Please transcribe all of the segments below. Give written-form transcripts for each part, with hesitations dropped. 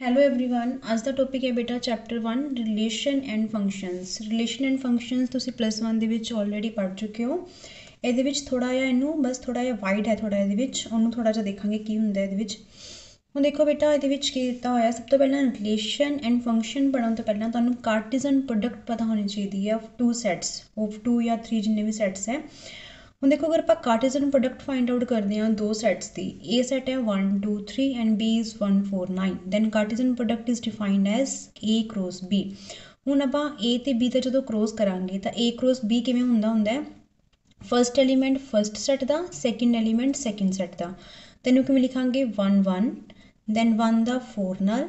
Hello everyone. आज का topic है बेटा chapter 1 relation and functions. Relation and functions तुसी +1 ਦੇ ਵਿੱਚ ਆਲਰੇਡੀ ਪੜ੍ਹ ਚੁੱਕੇ ਹੋ। ਇਹਦੇ ਵਿੱਚ ਥੋੜਾ ਜਿਹਾ ਇਹਨੂੰ ਬਸ ਥੋੜਾ ਜਿਹਾ ਵਾਈਡ ਹੈ, ਥੋੜਾ ਇਹਦੇ ਵਿੱਚ ਉਹਨੂੰ ਥੋੜਾ ਜਿਹਾ ਦੇਖਾਂਗੇ ਕੀ ਹੁੰਦਾ ਇਹਦੇ ਵਿੱਚ। ਹੁਣ ਦੇਖੋ ਬੇਟਾ ਇਹਦੇ ਵਿੱਚ ਕੀ ਦਿੱਤਾ ਹੋਇਆ, ਸਭ ਤੋਂ ਪਹਿਲਾਂ ਰਿਲੇਸ਼ਨ ਐਂਡ ਫੰਕਸ਼ਨ ਪੜ੍ਹਨ ਤੋਂ ਪਹਿਲਾਂ ਤੁਹਾਨੂੰ ਕਾਰਟੀਜ਼ਨ ਪ੍ਰੋਡਕਟ ਪਤਾ ਹੋਣੀ ਚਾਹੀਦੀ ਹੈ ਆਫ ਟੂ ਸੈਟਸ ਆਫ 2 ਜਾਂ 3 ਜਿੰਨੇ ਵੀ ਸੈਟਸ ਹੈ। ਹੁਣ ਦੇਖੋ अगर आप कार्टेजन प्रोडक्ट फाइंड आउट करते हैं दो सैट्स की, ए सैट है 1 2 3 and B is 1 4 9, then Cartesian product is defined as A cross B. ਹੁਣ ਆਪਾਂ ए ਤੇ b ਦਾ ਜਦੋਂ क्रॉस ਕਰਾਂਗੇ ਤਾਂ a क्रॉस b ਕਿਵੇਂ ਹੁੰਦਾ ਹੈ, ਫਸਟ ਐਲੀਮੈਂਟ ਫਸਟ ਸੈਟ ਦਾ, ਸੈਕਿੰਡ ਐਲੀਮੈਂਟ ਸੈਕਿੰਡ ਸੈਟ ਦਾ। ਤੈਨੂੰ ਕਿਵੇਂ ਲਿਖਾਂਗੇ 1 1 ਦੈਨ 1 ਦਾ 4 ਨਾਲ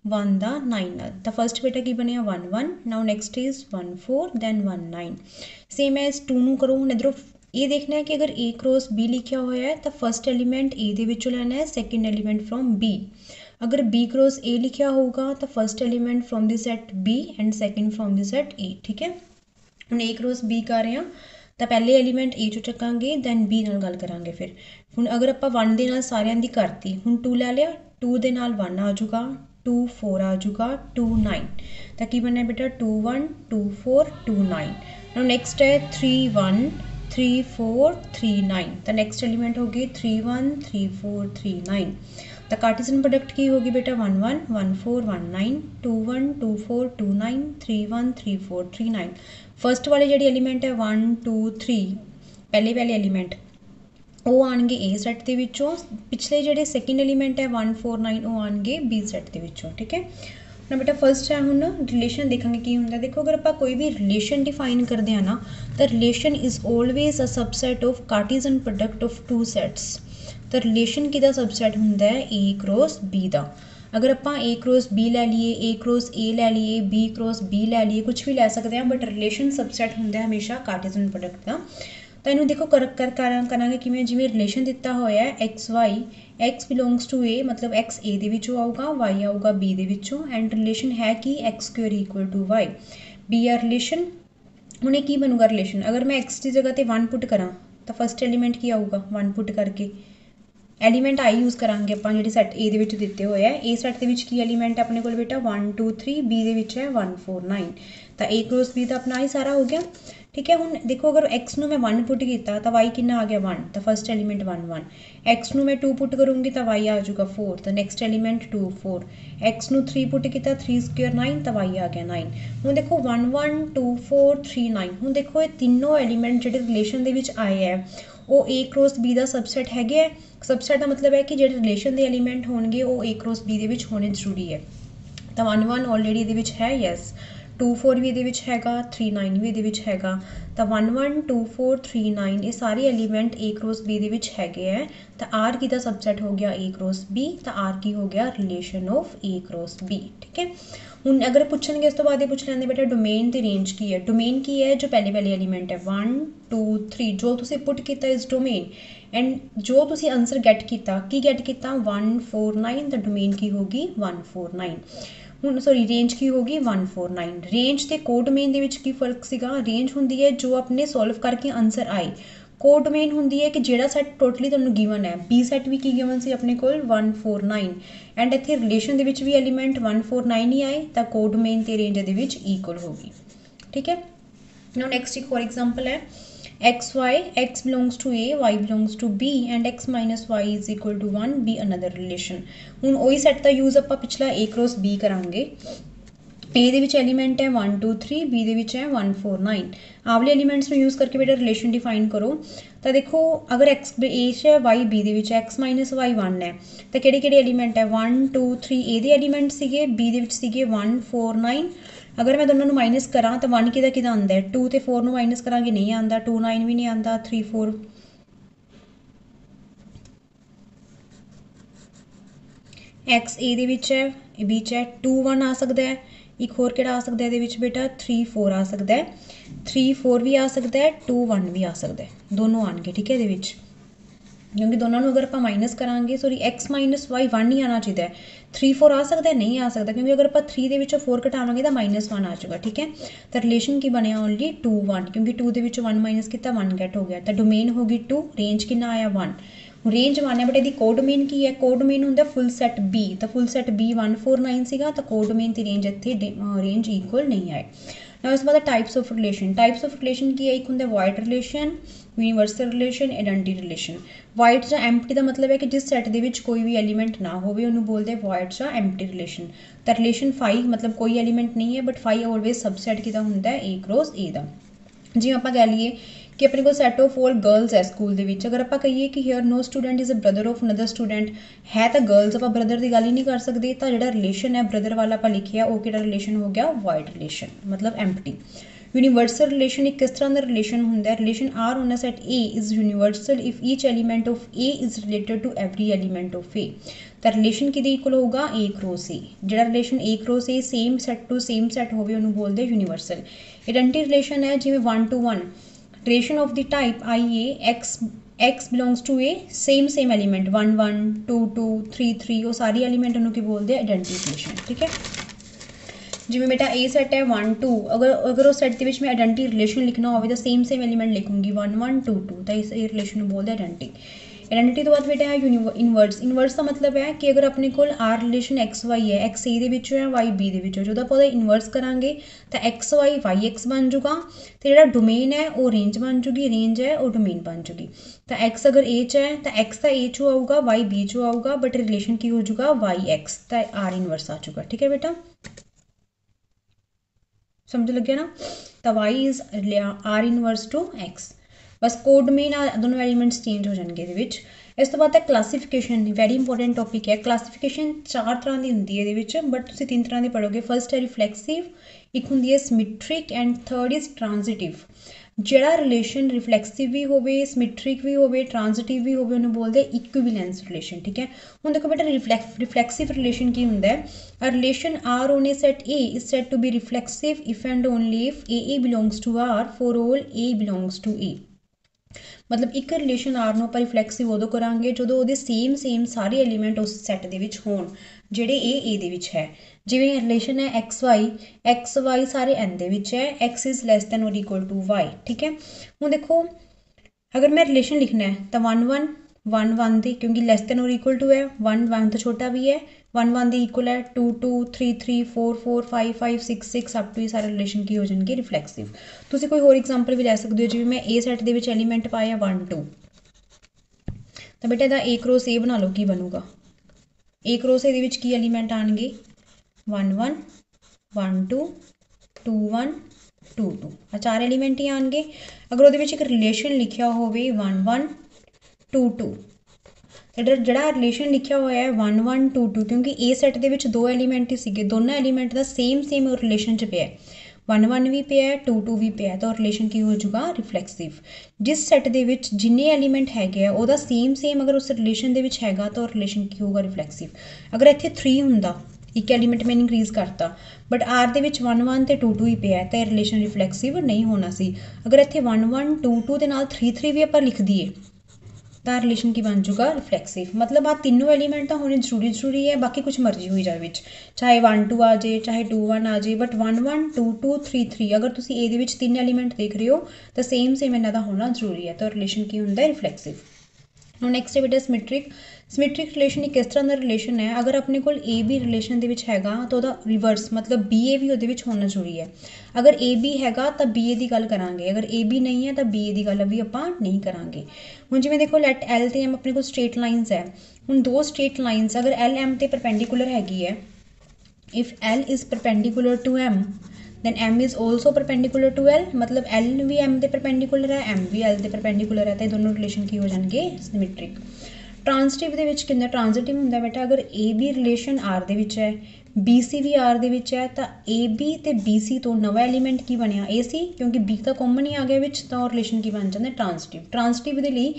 1 ਦਾ 9 ਨਾਲ। ਤਾਂ ਫਸਟ ਬੇਟਾ ਕੀ ਬਣਿਆ 1 1, now next is 1 4 then 1 9। Same as 2 ਨੂੰ ਕਰੋ। ਹੁਣ ਇੱਧਰੋਂ ਇਹ ਦੇਖਣਾ ਹੈ ਕਿ ਅਗਰ a क्रॉस b ਲਿਖਿਆ ਹੋਇਆ ਹੈ ਤਾਂ ਫਸਟ ਐਲੀਮੈਂਟ a ਦੇ ਵਿੱਚੋਂ ਲੈਣਾ ਹੈ, ਸੈਕਿੰਡ ਐਲੀਮੈਂਟ ਫਰੋਮ b। ਅਗਰ b क्रॉस a ਲਿਖਿਆ ਹੋਊਗਾ ਤਾਂ first element from the set b and second from the set a। ਠੀਕ ਹੈ, ਹੁਣ a क्रॉस b ਕਰ ਰਹੇ ਹਾਂ ਤਾਂ ਪਹਿਲੇ ਐਲੀਮੈਂਟ a ਚੋਂ ਚੱਕਾਂਗੇ, ਦੈਨ b ਨਾਲ ਗੱਲ ਕਰਾਂਗੇ। ਫਿਰ ਹੁਣ ਅਗਰ ਆਪਾਂ 1 ਦੇ ਨਾਲ ਸਾਰਿਆਂ ਦੀ ਕਰਤੀ, ਹੁਣ 2 ਲੈ ਲਿਆ, 2 ਦੇ ਨਾਲ 1 ਆ ਜਾਊਗਾ, 2 4 ਆ ਜਾਊਗਾ, 2 9। ਤਾਂ ਕੀ ਬਣਿਆ ਬੇਟਾ 2 1 2 4 2 9। ਨਾਓ ਨੈਕਸਟ ਹੈ 3 1 3 4 3 9। ਤਾਂ ਨੈਕਸਟ ਐਲੀਮੈਂਟ ਹੋ ਗਈ 3 1 3 4 3 9। ਤਾਂ ਕਾਰਟੀਜ਼ਨ ਪ੍ਰੋਡਕਟ ਕੀ ਹੋਗੀ ਬੇਟਾ 1 1 1 4 1 9 2 1 2 4 2 9 3 1 3 4 3 9। ਫਸਟ ਵਾਲੇ ਜਿਹੜੀ ਐਲੀਮੈਂਟ ਹੈ 1 2 3 ਪਹਿਲੇ ਐਲੀਮੈਂਟ ਉਹ ਆਣਗੇ A ਸੈੱਟ ਦੇ ਵਿੱਚੋਂ, ਪਿਛਲੇ ਜਿਹੜੇ ਸੈਕਿੰਡ ਐਲੀਮੈਂਟ ਹੈ 1 4 9 ਉਹ ਆਣਗੇ B ਸੈੱਟ ਦੇ ਵਿੱਚੋਂ। ਠੀਕ ਹੈ ਨਾ ਬੇਟਾ, ਫਸਟ ਹੈ ਹੁਣ ਰਿਲੇਸ਼ਨ ਦੇਖਾਂਗੇ ਕੀ ਹੁੰਦਾ। ਦੇਖੋ ਅਗਰ ਆਪਾਂ ਕੋਈ ਵੀ ਰਿਲੇਸ਼ਨ ਡਿਫਾਈਨ ਕਰਦੇ ਹਾਂ ਨਾ ਤਾਂ relation is always a subset of Cartesian product of two sets. ਤਾਂ ਰਿਲੇਸ਼ਨ ਕਿਹਦਾ ਸਬਸੈਟ ਹੁੰਦਾ ਹੈ A क्रॉस B ਦਾ। ਅਗਰ ਆਪਾਂ A क्रॉस B ਲੈ ਲਈਏ, A क्रॉस A ਲੈ ਲਈਏ, B क्रॉस B ਲੈ ਲਈਏ, ਕੁਝ ਵੀ ਲੈ ਸਕਦੇ ਹਾਂ, ਬਟ ਰਿਲੇਸ਼ਨ ਸਬਸੈਟ ਹੁੰਦਾ ਹਮੇਸ਼ਾ ਕਾਰਟੀਜ਼ਨ ਪ੍ਰੋਡਕਟ ਦਾ। ਤਾਂ ਇਹਨੂੰ ਦੇਖੋ ਕਰਾਂਗੇ ਕਿਵੇਂ, ਜਿਵੇਂ ਰਿਲੇਸ਼ਨ ਦਿੱਤਾ ਹੋਇਆ ਹੈ x y, x belongs to a ਮਤਲਬ x a ਦੇ ਵਿੱਚੋਂ ਆਊਗਾ, y ਆਊਗਾ b ਦੇ ਵਿੱਚੋਂ, ਐਂਡ ਰਿਲੇਸ਼ਨ ਹੈ ਕਿ x square equal to y। b ਆ ਰਿਲੇਸ਼ਨ। ਹੁਣ ਇਹ ਕੀ ਬਣੂਗਾ ਰਿਲੇਸ਼ਨ, ਅਗਰ ਮੈਂ x ਦੀ ਜਗ੍ਹਾ ਤੇ 1 ਪੁੱਟ ਕਰਾਂ ਤਾਂ ਫਸਟ ਐਲੀਮੈਂਟ ਕੀ ਆਊਗਾ 1 ਪੁੱਟ ਕਰਕੇ। ਐਲੀਮੈਂਟ ਆਈ ਯੂਜ਼ ਕਰਾਂਗੇ ਆਪਾਂ ਜਿਹੜੇ ਸੈੱਟ A ਦੇ ਵਿੱਚ ਦਿੱਤੇ ਹੋਏ ਆ। A ਸੈੱਟ ਦੇ ਵਿੱਚ ਕੀ ਐਲੀਮੈਂਟ ਹੈ ਆਪਣੇ ਕੋਲ ਬੇਟਾ 1 2 3, B ਦੇ ਵਿੱਚ ਹੈ 1 4 9। ਤਾਂ A क्रॉस B ਦਾ ਆਪਣਾ ਹੀ ਸਾਰਾ ਹੋ ਗਿਆ। ਠੀਕ ਹੈ, ਹੁਣ ਦੇਖੋ ਅਗਰ x ਨੂੰ ਮੈਂ 1 ਪੁੱਟ ਕੀਤਾ ਤਾਂ y ਕਿੰਨਾ ਆ ਗਿਆ 1, ਤਾਂ ਫਸਟ ਐਲੀਮੈਂਟ 1 1। x ਨੂੰ ਮੈਂ 2 ਪੁੱਟ ਕਰੂੰਗੀ ਤਾਂ y ਆ ਜਾਊਗਾ 4, ਤਾਂ ਨੈਕਸਟ ਐਲੀਮੈਂਟ 2 4। x ਨੂੰ 3 ਪੁੱਟ ਕੀਤਾ 3 ਸਕੁਅਰ 9, ਤਾਂ y ਆ ਗਿਆ 9। ਹੁਣ ਦੇਖੋ 1 1 2 4 3 9। ਹੁਣ ਦੇਖੋ ਇਹ ਤਿੰਨੋਂ ਐਲੀਮੈਂਟ ਜਿਹੜੇ ਰਿਲੇਸ਼ਨ ਦੇ ਵਿੱਚ ਆਏ ਹੈ ਉਹ A cross B the subset ਹੈਗੇ ਹੈ। ਸਬਸੈਟ ਦਾ ਮਤਲਬ ਹੈ ਕਿ ਜਿਹੜੇ ਰਿਲੇਸ਼ਨ ਦੇ ਐਲੀਮੈਂਟ ਹੋਣਗੇ ਉਹ A क्रॉस B ਦੇ ਵਿੱਚ ਹੋਣੇ ਜ਼ਰੂਰੀ ਹੈ। ਤਾਂ 1 1 ਆਲਰੇਡੀ ਇਹਦੇ ਵਿੱਚ ਹੈ, ਯੈਸ। 2 4 ਵੀ ਇਹਦੇ ਵਿੱਚ ਹੈਗਾ, 3 9 ਵੀ ਇਹਦੇ ਵਿੱਚ ਹੈਗਾ। ਤਾਂ 1 1 2 4 3 9 ਇਹ ਸਾਰੇ ਐਲੀਮੈਂਟ A क्रॉस B ਦੇ ਵਿੱਚ ਹੈਗੇ ਹੈ। ਤਾਂ R ਕਿਹਦਾ ਸਬਸੈਟ ਹੋ ਗਿਆ A क्रॉस B, ਤਾਂ R ਕੀ ਹੋ ਗਿਆ relation of A cross B। ਠੀਕ ਹੈ, ਹੁਣ ਅਗਰ ਪੁੱਛਣਗੇ ਇਸ ਤੋਂ ਬਾਅਦ ਇਹ ਪੁੱਛ ਲੈਂਦੇ ਬੇਟਾ ਡੋਮੇਨ ਤੇ ਰੇਂਜ ਕੀ ਹੈ। ਡੋਮੇਨ ਕੀ ਹੈ, ਜੋ ਪਹਿਲੇ ਐਲੀਮੈਂਟ ਹੈ 1 2 3 ਜੋ ਤੁਸੀਂ ਪੁੱਟ ਕੀਤਾ ਇਸ ਡੋਮੇਨ, ਐਂਡ ਜੋ ਤੁਸੀਂ ਆਨਸਰ ਗੈਟ ਕੀਤਾ, ਕੀ ਗੈਟ ਕੀਤਾ 1 4 9, ਤਾਂ ਡੋਮੇਨ ਕੀ ਹੋਗੀ 1 4 9। ਹੁਣ ਸੌਰੀ ਰੇਂਜ ਕੀ ਹੋਗੀ 1 4 9। ਰੇਂਜ ਤੇ ਕੋ ਡੋਮੇਨ ਦੇ ਵਿੱਚ ਕੀ ਫਰਕ ਸੀਗਾ, ਰੇਂਜ ਹੁੰਦੀ ਹੈ ਜੋ ਆਪਣੇ ਸੋਲਵ ਕਰਕੇ ਆਨਸਰ ਆਏ, ਕੋ ਡੋਮੇਨ ਹੁੰਦੀ ਹੈ ਕਿ ਜਿਹੜਾ ਸੈੱਟ ਟੋਟਲੀ ਤੁਹਾਨੂੰ ਗਿਵਨ ਹੈ। B ਸੈੱਟ ਵੀ ਕੀ ਗਿਵਨ ਸੀ ਆਪਣੇ ਕੋਲ 1 4 9, ਐਂਡ ਇੱਥੇ ਰਿਲੇਸ਼ਨ ਦੇ ਵਿੱਚ ਵੀ ਐਲੀਮੈਂਟ 1 4 9 ਹੀ ਆਏ, ਤਾਂ ਕੋ ਡੋਮੇਨ ਤੇ ਰੇਂਜ ਦੇ ਵਿੱਚ ਇਕੁਅਲ ਹੋਗੀ। ਠੀਕ ਹੈ, ਨਾਓ ਨੈਕਸਟ ਇੱਕ ਹੋਰ ਐਗਜ਼ਾਮਪਲ ਹੈ x y, x belongs to a, y belongs to b and x minus y is equal to 1 be another relation। ਹੁਣ ਉਹੀ ਸੈੱਟ ਦਾ ਯੂਜ਼ ਆਪਾਂ ਪਿਛਲਾ A क्रॉस B ਕਰਾਂਗੇ। A ਦੇ ਵਿੱਚ ਐਲੀਮੈਂਟ ਹੈ 1 2 3, B ਦੇ ਵਿੱਚ ਹੈ 1 4 9। ਆਵਲੇ ਐਲੀਮੈਂਟਸ ਨੂੰ ਯੂਜ਼ ਕਰਕੇ ਬੇਟਾ ਰਿਲੇਸ਼ਨ ਡਿਫਾਈਨ ਕਰੋ। ਤਾਂ ਦੇਖੋ ਅਗਰ x A 'ਚ ਹੈ, y B ਦੇ ਵਿੱਚ, x ਮਾਈਨਸ y 1 ਹੈ, ਤਾਂ ਕਿਹੜੇ ਐਲੀਮੈਂਟ ਹੈ 1 2 3 A ਦੇ ਐਲੀਮੈਂਟ ਸੀਗੇ, B ਦੇ ਵਿੱਚ ਸੀਗੇ 1 4 9। ਅਗਰ ਮੈਂ ਦੋਨਾਂ ਨੂੰ ਮਾਈਨਸ ਕਰਾਂ ਤਾਂ 1 ਕਿਹਦਾ ਆਉਂਦਾ ਹੈ, 2 ਤੇ 4 ਨੂੰ ਮਾਈਨਸ ਕਰਾਂਗੇ ਨਹੀਂ ਆਉਂਦਾ, 2 9 ਵੀ ਨਹੀਂ ਆਉਂਦਾ, 3 4। x A ਦੇ ਵਿੱਚ ਹੈ, B 'ਚ ਹੈ, 2 1 ਆ ਸਕਦਾ ਹੈ। ਇੱਕ ਹੋਰ ਕਿਹੜਾ ਆ ਸਕਦਾ ਇਹਦੇ ਵਿੱਚ ਬੇਟਾ 3 4 ਆ ਸਕਦਾ ਹੈ, 3 4 ਵੀ ਆ ਸਕਦਾ ਹੈ, 2 1 ਵੀ ਆ ਸਕਦਾ ਹੈ, ਦੋਨੋਂ ਆਣਗੇ। ਠੀਕ ਹੈ, ਇਹਦੇ ਵਿੱਚ ਕਿਉਂਕਿ ਦੋਨਾਂ ਨੂੰ ਅਗਰ ਆਪਾਂ ਮਾਈਨਸ ਕਰਾਂਗੇ, ਸੌਰੀ x ਮਾਈਨਸ y 1 ਹੀ ਆਉਣਾ ਚਾਹੀਦਾ ਹੈ। 3 4 ਆ ਸਕਦਾ ਨਹੀਂ ਆ ਸਕਦਾ, ਕਿਉਂਕਿ ਅਗਰ ਆਪਾਂ 3 ਦੇ ਵਿੱਚੋਂ 4 ਘਟਾਵਾਂਗੇ ਤਾਂ -1 ਆ ਜਾਊਗਾ। ਠੀਕ ਹੈ, ਤਾਂ ਰਿਲੇਸ਼ਨ ਕੀ ਬਣਿਆ ਓਨਲੀ 2 1, ਕਿਉਂਕਿ 2 ਦੇ ਵਿੱਚੋਂ 1 ਮਾਈਨਸ ਕੀਤਾ 1 ਗੈਟ ਹੋ ਗਿਆ। ਤਾਂ ਡੋਮੇਨ ਹੋ ਗਈ 2, ਰੇਂਜ ਕਿੰਨਾ ਆਇਆ 1। रेंज 1 है बट यदि कोडोमेन की है, कोडोमेन होंगे फुल सैट बी, तो फुल सैट बी 149 सीगा, तो कोडोमेन की रेंज इतने रेंज इक्वल नहीं आए। ना उस बाद types of relation, types of relation की है, एक होंगे wide relation, universal relation, identity relation. Wide ਜਾਂ एम्प्टी का मतलब है कि जिस सैट के कोई भी एलीमेंट ना हो उन्होंने बोलते हैं वाइड ਜਾਂ एम्प्टी रिलेशन। तो रिलेशन फाई मतलब कोई एलीमेंट नहीं है बट फाई ऑलवेज सबसैट किदा होंगे ए क्रॉस ए का। जिवें आपां कह लीए कि अपने को सैट ऑफ ऑल गर्ल्स है स्कूल के, अगर आप कहीए कि here no student is a brother of another student है, तो गर्ल्स आप ब्रदर की गल ही नहीं कर सकते, तो जो रिलेशन है ब्रदर वाला आप लिखिया वो कि रिलेशन हो गया वाइड रिलेशन मतलब एम्प्टी। यूनीवर्सल रिलेशन एक किस तरह का रिलेशन होंगे, relation R on a set A is universal if each element of A is related to every element of A. तो रिलेशन कि इक्वल होगा ए क्रॉस ए, जो relation A cross A same set to same set हो बोलते universal. Identity relation है जिमें 1 to 1 relation of the type I A x belongs to a same element 1 1 2 2 3 3 वो सारी एलीमेंट उन्होंने बोलते हैं आइडेंटिटी रिलेशन। ठीक है, जिमें बेटा ए सैट है 1 2, अगर उस सैट के मैं आइडेंटिटी रिलेशन लिखना हो तो सेम एलीमेंट लिखूंगी 1 1 2 2, तो इस रिलेशन बोलते हैं आइडेंटिटी। आइडेंटिटी तो बाद बेटा है इनवर्स। इनवर्स का मतलब है कि अगर अपने को आर रिलेशन एक्स वाई है, एक्स ए है वाई बी जो आप इनवर्स करांगे तो एक्स वाई एक्स बन जूगा, तो जो डोमेन है वो रेंज बन जूगी, रेंज है वो डोमेन बन जूगी। तो एक्स अगर ए च है तो एक्स तो ए चो आऊगा, वाई बी चो आऊगा, बट रिलेशन की हो जूगा वाई एक्स, तो आर इनवर्स आ जूगा। ठीक है बेटा, समझ लगे ना। तो y is R inverse to x, बस कोड में ना दोनों एलीमेंट्स चेंज हो जाएंगे ये। इस तो बाद है क्लासीफिकेशन, वैरी इंपॉर्टेंट टॉपिक है। क्लासीफिकेशन 4 तरह की होंगी है बट तुम 3 तरह की पढ़ोगे। फर्स्ट है रिफ्लैक्सिव, एक होंगी है symmetric and third is transitive. जोड़ा रिलेशन रिफ्लैक्सिव भी हो, सिमिट्रिक भी हो, ट्रांजिटिव भी हो, उन्होंने बोलते हैं इक्विवेलेंस रिलेशन। ठीक है, हम देखो बेटा रिफ्लैक्सिव रिलेशन की होंगे, a relation R on a set A is said to be reflexive if and only if A belongs to R for all A belongs to A. मतलब एक रिलेशन आर ਨੂੰ ਆਪਾਂ ਰਿਫਲੈਕਸਿਵ ਉਦੋਂ ਕਰਾਂਗੇ ਜਦੋਂ ਉਹਦੇ ਸੇਮ ਸਾਰੇ ਐਲੀਮੈਂਟ ਉਸ ਸੈੱਟ ਦੇ ਵਿੱਚ ਹੋਣ ਜਿਹੜੇ ਇਹ ਦੇ ਵਿੱਚ ਹੈ। ਜਿਵੇਂ ਰਿਲੇਸ਼ਨ ਹੈ ਐਕਸ ਵਾਈ ਸਾਰੇ ਐਨ ਦੇ ਵਿੱਚ ਹੈ, ਐਕਸ ਇਜ਼ ਲੈਸ ਦੈਨ ਔਰ ਇਕੁਅਲ ਟੂ ਵਾਈ। ਠੀਕ ਹੈ, ਹੁਣ ਦੇਖੋ अगर मैं रिलेशन लिखना है तो 1 1 1 1 दी, क्योंकि लेस देन और इक्वल टू है, 1 1 तो छोटा भी है, 1 1 दी इक्वल है, 2 2 3 3 4 4 5 5 6 6 अप टू ये सारे रिलेशन की हो जाएंगे रिफ्लैक्सिव। तुसीं कोई होर एग्जाम्पल भी लै सकते हो, जिवें मैं ए सैट दे विच एलीमेंट पाया 1 2, तो बेटा इहदा ए क्रॉस ए बना लो, की बनूगा ए क्रॉस ए दे विच की एलीमेंट आएंगे 1 1 1 2 2 1 2 2, आ 4 एलीमेंट ही आएंगे। अगर वो एक रिलेशन लिखा हो 1 1 2 2, जोड़ा रिलेशन लिखा हुआ है 1 1 2 2, क्योंकि ए सैट के 2 एलीमेंट ही सीगे, दोनों एलीमेंट का सेम रिलेशन च पे 1 1 भी पे 2 2 भी पे, तो रिलेशन की हो जाऊगा रिफ्लैक्सिव। जिस सैट के जिन्ने एलीमेंट है वह सेम अगर उस रिलेशन के है तो रिलेशन की होगा रिफ्लैक्सिव। अगर इतने 3 होंदा, एक एलीमेंट मैंने इंक्रीज़ करता, बट आर दे 1 1 तो 2 2 ही पे है, तो रिलेशन रिफ्लैक्सिव नहीं होना सी। अगर इतने 1 1 2 2 के नाल 3 3 भी आप लिख दिए तो रिलेशन की बन जूगा रिफ्लैक्सिव। मतलब आ तीनों एलीमेंट तो होने जरूरी है, बाकी कुछ मर्जी हुई जाए, चाहे 1 2 आ जाए चाहे 2 1 आ जाए, बट 1 1 2 2 3 3 अगर तुम ए 3 एलीमेंट देख रहे हो तो सेम इन्हों का होना जरूरी है, तो रिलेशन की होंगे रिफ्लैक्सिव। ਹੁਣ ਨੈਕਸਟ ਹੈ ਬੇਟਾ ਸਮਿਟ੍ਰਿਕ ਰਿਲੇਸ਼ਨ ਇੱਕ ਇਸ ਤਰ੍ਹਾਂ ਦਾ ਰਿਲੇਸ਼ਨ ਹੈ, ਅਗਰ ਆਪਣੇ ਕੋਲ ਏ ਬੀ ਰਿਲੇਸ਼ਨ ਦੇ ਵਿੱਚ ਹੈਗਾ ਤਾਂ ਉਹਦਾ ਰਿਵਰਸ ਮਤਲਬ ਬੀ ਏ ਵੀ ਉਹਦੇ ਵਿੱਚ ਹੋਣਾ ਜ਼ਰੂਰੀ ਹੈ। ਅਗਰ ਏ ਬੀ ਹੈਗਾ ਤਾਂ ਬੀ ਏ ਦੀ ਗੱਲ ਕਰਾਂਗੇ, ਅਗਰ ਏ ਬੀ ਨਹੀਂ ਹੈ ਤਾਂ ਬੀ ਏ ਦੀ ਗੱਲ ਵੀ ਆਪਾਂ ਨਹੀਂ ਕਰਾਂਗੇ। ਹੁਣ ਜਿਵੇਂ ਦੇਖੋ ਲੈਟ ਐਲ ਤੇ ਐਮ ਆਪਣੇ ਕੋਲ ਸਟ੍ਰੇਟ ਲਾਈਨਸ ਹੈ, ਹੁਣ ਦੋ ਸਟ੍ਰੇਟ ਲਾਈਨਸ ਅਗਰ ਐਲ ਐਮ ਤੇ ਪਰਪੈਂਡੀਕੂਲਰ ਹੈਗੀ ਹੈ, if L is perpendicular two M then m is also perpendicular to l, मतलब l भी m ਦੇ perpendicular है, m भी l ਦੇ perpendicular है, तो दोनों रिलेशन की हो जाएंगे सिमेट्रिक। ट्रांजिटिव ਦੇ ਵਿੱਚ ਕਿੰਨਾ ट्रांजिटिव ਹੁੰਦਾ बेटा, अगर a b रिलेशन r ਦੇ ਵਿੱਚ है, बी सी भी r ਦੇ ਵਿੱਚ है, तो a b ਤੇ b c ਤੋਂ ਨਵਾਂ एलिमेंट की ਬਣਿਆ a c, क्योंकि b ਤਾਂ कॉमन ही आ गया ਵਿੱਚ, ਤਾਂ रिलेशन की बन ਜਾਂਦਾ ट्रांजिटिव ਦੇ ਲਈ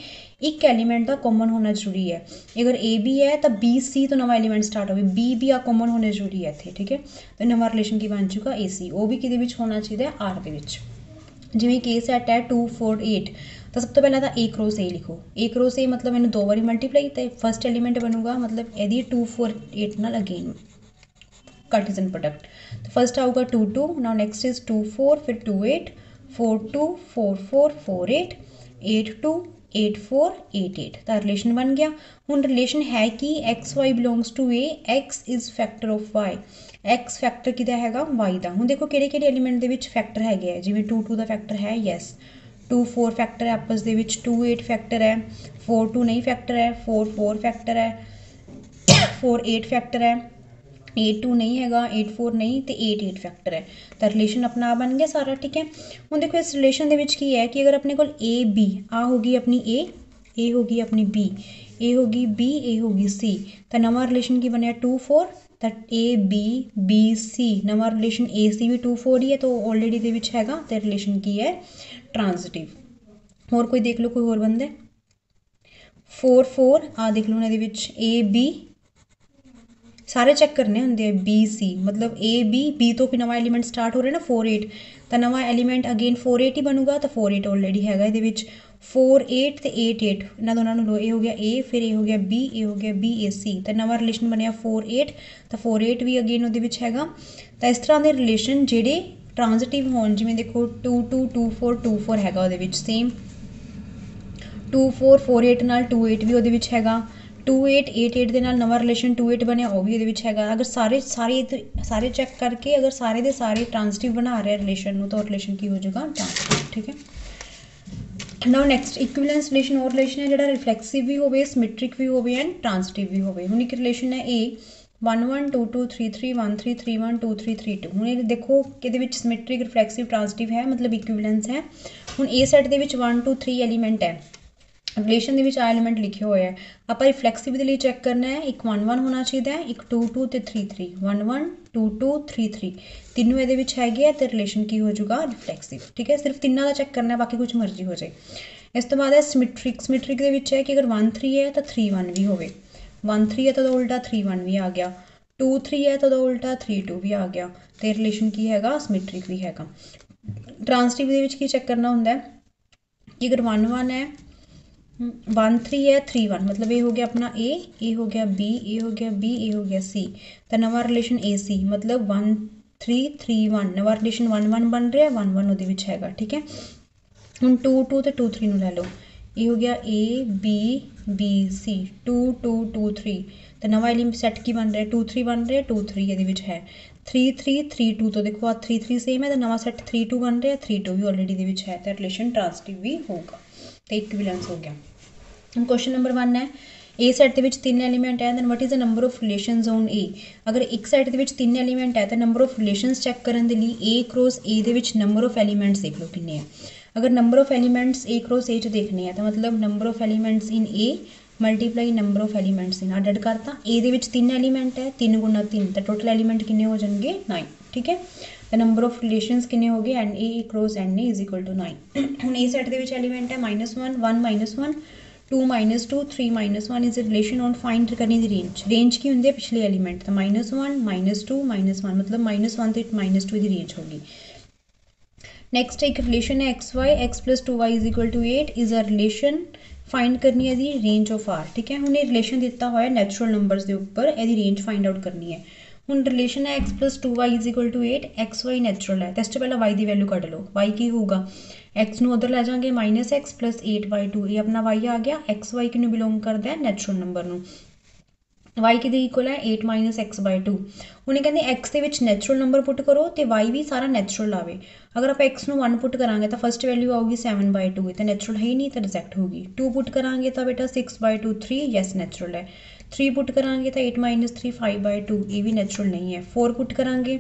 एक एलीमेंट का कॉमन होना जरूरी है। अगर ए बी है तो बी सी तो नवा एलीमेंट स्टार्ट हो, बी भी आ कॉमन होने जरूरी है इतने। ठीक है, तो नवा रिलेशन की बन चुका ए सी, वो भी कि होना चाहिए आर के। जिमें के सैट है 2 4 8, तो सब तो पहले तो ए क्रॉस ए लिखो, ए क्रॉस ए मतलब मैंने 2 बार मल्टीप्लाई, तो फर्स्ट एलीमेंट बनूगा मतलब यदि 2 4 8 नाल अगेन कार्टेशियन प्रोडक्ट, तो फर्स्ट आऊगा 2 2, नाउ नेक्स्ट इज 2 4, फिर 2 8 4 2 4 4 4 8 8 2 8 4 8 8 ਤਾਂ ਰਿਲੇਸ਼ਨ ਬਣ ਗਿਆ। ਹੁਣ ਰਿਲੇਸ਼ਨ ਹੈ ਕਿ x y belongs to A, x is factor of y, x factor ਕਿਹਦਾ ਹੈਗਾ ਵਾਈ ਦਾ। ਹੁਣ ਦੇਖੋ ਕਿਹੜੇ ਕਿਹੜੇ ਐਲੀਮੈਂਟ ਦੇ ਵਿੱਚ ਫੈਕਟਰ ਹੈਗੇ ਆ, ਜਿਵੇਂ 2 2 ਦਾ ਫੈਕਟਰ ਹੈ, ਯੈਸ 2 4 ਫੈਕਟਰ ਹੈ ਆਪਸ ਦੇ ਵਿੱਚ, 2 8 ਫੈਕਟਰ ਹੈ, 4 2 ਨਹੀਂ ਫੈਕਟਰ ਹੈ, 4 4 ਫੈਕਟਰ ਹੈ, 4 8 ਫੈਕਟਰ ਹੈ, 8 2 नहीं हैगा, 8 4 नहीं तो 8 8 फैक्टर है। तो रिलेशन अपना बन गया सारा, ठीक है। हुण देखो इस रिलेशन दे विच की है कि अगर अपने कोल ए बी आ होगी अपनी ए होगी अपनी बी, ए होगी बी, ए होगी सी, तो नवा रिलेशन की बनया 2 4, तो ए बी बी सी, नवा रिलेशन ए सी भी 2 4 ही है, तो ऑलरेडी दे विच हैगा, तो रिलेशन की है ट्रांजिटिव। होर कोई देख लो, कोई होर बंदा 4 4 आ देख लो इहदे विच ए बी, सारे चैक करने होंगे बी सी, मतलब ए बी तो फिर नवा एलीमेंट स्टार्ट हो रहा है ना 4 8, तो नवा एलीमेंट अगेन 4 8 ही बनूगा, तो 4 8 ऑलरेडी हैगा ये 4 8 तो 8 8, इन्होंने दोनों लो, ए हो गया ए, फिर ए हो गया बी, ए हो गया बी ए सी, तो नवा रिलेशन बनया 4 8, तो 4 8 भी अगेन वो हैगा। तो इस तरह के रिलेशन जेडे ट्रांजिटिव होन, जिमें देखो 2 2 2 4 2 4 हैगा वो सेम, 2 4 4 8 नाल 2 8 भी वो हैगा, 2 8 8 8 ਦੇ ਨਾਲ ਨਵਾਂ ਰਿਲੇਸ਼ਨ 2 8 ਬਣਿਆ ਉਹ ਵੀ ਇਹਦੇ ਵਿੱਚ ਹੈਗਾ। ਅਗਰ ਸਾਰੇ ਚੈੱਕ ਕਰਕੇ ਅਗਰ ਸਾਰੇ ਦੇ ਸਾਰੇ ਟ੍ਰਾਂਜ਼ਿਟਿਵ ਬਣਾ ਰਹੇ ਰਿਲੇਸ਼ਨ ਨੂੰ, ਤਾਂ ਰਿਲੇਸ਼ਨ ਕੀ ਹੋ ਜਾਊਗਾ ਟ੍ਰਾਂਜ਼ਿਟਿਵ, ਠੀਕ ਹੈ। ਨਾਓ ਨੈਕਸਟ ਇਕੁਇਵਲੈਂਸ ਰਿਲੇਸ਼ਨ, ਉਹ ਰਿਲੇਸ਼ਨ ਹੈ ਜਿਹੜਾ ਰਿਫਲੈਕਸਿਵ ਵੀ ਹੋਵੇ, ਸਿਮੈਟ੍ਰਿਕ ਵੀ ਹੋਵੇ ਐਂਡ ਟ੍ਰਾਂਜ਼ਿਟਿਵ ਵੀ ਹੋਵੇ। ਹੁਣ ਇੱਕ ਰਿਲੇਸ਼ਨ ਹੈ A 1 1 2 2 3 3 1 3 3 1 2 3 3 2। ਹੁਣ ਇਹ ਦੇਖੋ ਕਿ ਇਹਦੇ ਵਿੱਚ ਸਿਮੈਟ੍ਰਿਕ, ਰਿਫਲੈਕਸਿਵ, ਟ੍ਰਾਂਜ਼ਿਟਿਵ ਹੈ, ਮਤਲਬ ਇਕੁਇਵਲੈਂਸ ਹੈ। ਹੁਣ A ਸੈਟ ਦੇ ਵਿੱਚ 1 2 3 ਐਲੀਮੈਂਟ ਹੈ, रिलेशन ਦੇ ਵਿੱਚ ਆ ਐਲੀਮੈਂਟ ਲਿਖੇ ਹੋਏ ਆ, ਆਪਾਂ ਰਿਫਲੈਕਸਿਵ ਦੇ ਲਈ ਚੈੱਕ ਕਰਨਾ ਹੈ, ਇੱਕ 1 1 ਹੋਣਾ ਚਾਹੀਦਾ ਹੈ, ਇੱਕ 2 2 ਤੇ 3 3, 1 1 2 2 3 3, ਤਿੰਨੋਂ ਇਹਦੇ ਵਿੱਚ ਹੈਗੇ ਆ, ਤੇ ਰਿਲੇਸ਼ਨ ਕੀ ਹੋ ਜਾਊਗਾ ਰਿਫਲੈਕਸਿਵ, ਠੀਕ ਹੈ। ਸਿਰਫ ਤਿੰਨਾਂ ਦਾ ਚੈੱਕ ਕਰਨਾ, ਬਾਕੀ ਕੁਝ ਮਰਜ਼ੀ ਹੋ ਜਾਏ। ਇਸ ਤੋਂ ਬਾਅਦ ਹੈ ਸਿਮੈਟ੍ਰਿਕ। ਸਿਮੈਟ੍ਰਿਕ ਦੇ ਵਿੱਚ ਹੈ ਕਿ ਅਗਰ 1 3 ਹੈ ਤਾਂ 3 1 ਵੀ ਹੋਵੇ, 1 3 ਹੈ ਤਾਂ ਉਹਦਾ ਉਲਟਾ 3 1 ਵੀ ਆ ਗਿਆ, 2 3 ਹੈ ਤਾਂ ਉਹਦਾ ਉਲਟਾ 3 2 ਵੀ ਆ ਗਿਆ, ਤੇ ਰਿਲੇਸ਼ਨ ਕੀ ਹੈਗਾ ਸਿਮੈਟ੍ਰਿਕ ਵੀ ਹੈਗਾ। ਟ੍ਰਾਂਜ਼ਿਟਿਵ ਦੇ ਵਿੱਚ ਕੀ ਚੈੱਕ ਕਰਨਾ ਹੁੰਦਾ ਹੈ ਕਿ ਅਗਰ 1 1 है 1 3 है 3 1, मतलब ये हो गया अपना ए हो गया बी, ए हो गया बी, ए हो गया सी, तो नवा रिलेशन ए सी, मतलब 1 3 3 1, नवा रिलेशन 1 1 बन रहा है, 1 1 ਉਹਦੇ ਵਿੱਚ ਹੈਗਾ, ਠੀਕ ਹੈ। ਹੁਣ 2 2 ਤੇ 2 3 ਨੂੰ ਲੈ ਲਓ, ਇਹ ਹੋ ਗਿਆ ए बी बी सी, 2 2 2 3, तो नवा एलिमेंट सैट की बन रहा है 2 3 बन रहा है, 2 3 ਇਹਦੇ ਵਿੱਚ ਹੈ, 3 3 3 2, तो देखो आ 3 3 सेम है, तो नवा सैट 3 2 बन रहा है, 3 2 भी ऑलरेडी ਦੇ ਵਿੱਚ ਹੈ, तो रिलेशन ट्रांजिटिव भी होगा, तो इक्विवेलेंस हो गया। ਹੁਣ क्वेश्चन नंबर 1 है, ए सैट ਦੇ ਵਿੱਚ 3 एलिमेंट है, then what is the number of relations on A. अगर एक सैट ਦੇ ਵਿੱਚ 3 एलिमेंट है, तो नंबर ऑफ रिलेशनस चैक ਕਰਨ ਦੇ ਲਈ ए क्रॉस ए ਦੇ ਵਿੱਚ नंबर ऑफ एलिमेंट्स देख लो कितने हैं। अगर number of elements A cross ए च देखने हैं, तो मतलब number of elements in A multiply number of elements in, अड करता। ए ਦੇ ਵਿੱਚ 3 एलिमेंट है, 3 गुना 3, तो टोटल एलिमेंट कितने हो जाएंगे 9, ठीक है। तो नंबर ऑफ रिलेशनस कितने हो गए, n A cross n A is equal to 9। ਹੁਣ ए सैट ਦੇ ਵਿੱਚ एलिमेंट है -1 1 -1 2 -2 3 -1 इज रिलेशन ऑन फाइंड करनी दी रेंज। रेंज की होंगी पिछले एलिमेंट, तो -1 -2 -1, मतलब -1 तो -2 की रेंज होगी। नैक्सट एक रिलेशन है x y, x plus 2y is equal to 8 is a relation, find करनी है दी रेंज ऑफ आर, ठीक है। हमने रिलेशन दिता हुआ है नैचुरल नंबर्स के उपर, यदि रेंज फाइंड आउट करनी है। ਹੁਣ रिलेशन है x plus 2y is equal to 8, x y natural है, तो इस पहले y की वैल्यू कट लो, y की होगा एक्स ਨੂੰ उधर लै जाएंगे -x प्लस 8/2, ये अपना y आ गया। एक्स वाई किनू बिलोंग करता है नैचुरल नंबर ਨੂੰ, y किहदे इक्वल है 8 - x/2। ਹੁਣ कहते x ਦੇ ਵਿੱਚ ਨੈਚੁਰਲ ਨੰਬਰ ਪੁੱਟ ਕਰੋ ਤੇ y ਵੀ ਸਾਰਾ ਨੈਚੁਰਲ ਆਵੇ। अगर आप x ਨੂੰ 1 ਪੁੱਟ ਕਰਾਂਗੇ ਤਾਂ ਫਸਟ ਵੈਲਿਊ ਆਊਗੀ 7/2, ਤਾਂ ਨੈਚੁਰਲ ਹੈ ਹੀ ਨਹੀਂ, ਤਾਂ ਰਿਜੈਕਟ ਹੋਗੀ। 2 ਪੁੱਟ ਕਰਾਂਗੇ ਤਾਂ ਬੇਟਾ 6/2 3, ਯੈਸ ਨੈਚੁਰਲ ਹੈ। 3 ਪੁੱਟ ਕਰਾਂਗੇ ਤਾਂ 8 - 3 5/2, ਇਹ ਵੀ ਨੈਚੁਰਲ ਨਹੀਂ ਹੈ। 4 ਪੁੱਟ ਕਰਾਂਗੇ